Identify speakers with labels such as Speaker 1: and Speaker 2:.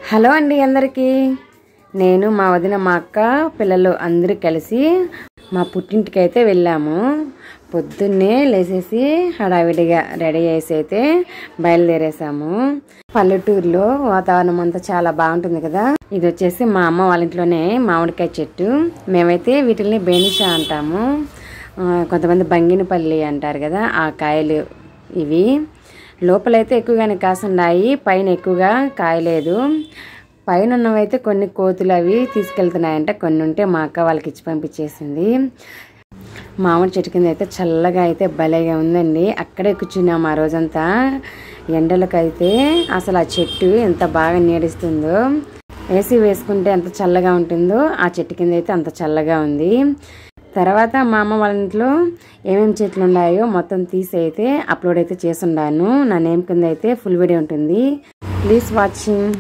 Speaker 1: Hello అండి అందరికీ నేను మా వదిన మా అక్క పిల్లలు అందరూ కలిసి మా పుట్టింటికి అయితే వెళ్ళాము. పొద్దున్నే లేచేసి హడావిడిగా రెడీ చేసి అయితే బయలుదేరేసాము. పల్లెటూరులో వాతావరణం అంతా చాలా బాగుంటుంది కదా. ఇది వచ్చేసి మా అమ్మ వాళ్ళ ఇంట్లోనే మామిడికాయ చెట్టు. మేమైతే వీటిని బేనిషా అంటాము, కొంతమంది బంగినపల్లి అంటారు కదా. ఆ కాయలు ఇవి లోపలైతే ఎక్కువగానే కాసున్నాయి, పైన ఎక్కువగా కాయలేదు. పైన ఉన్నవైతే కొన్ని కోతులు అవి తీసుకెళ్తున్నాయంట, కొన్ని ఉంటే మా అక్క వాళ్ళకి ఇచ్చి పంపించేసింది. మామిడి చెట్టు కింద అయితే చల్లగా అయితే భలేగా ఉందండి. అక్కడే కూర్చున్నాము ఆ రోజంతా. ఎండలకైతే అసలు ఆ చెట్టు ఎంత బాగా నీడిస్తుందో, ఏసీ వేసుకుంటే ఎంత చల్లగా ఉంటుందో ఆ చెట్టు కింద అయితే అంత చల్లగా ఉంది. తర్వాత మా అమ్మ వాళ్ళ ఇంట్లో ఏమేమి చెట్లు ఉన్నాయో మొత్తం తీసి అయితే అప్లోడ్ అయితే చేసి ఉన్నాను. నా నేమ్ కింద అయితే ఫుల్ వీడియో ఉంటుంది. Please watching.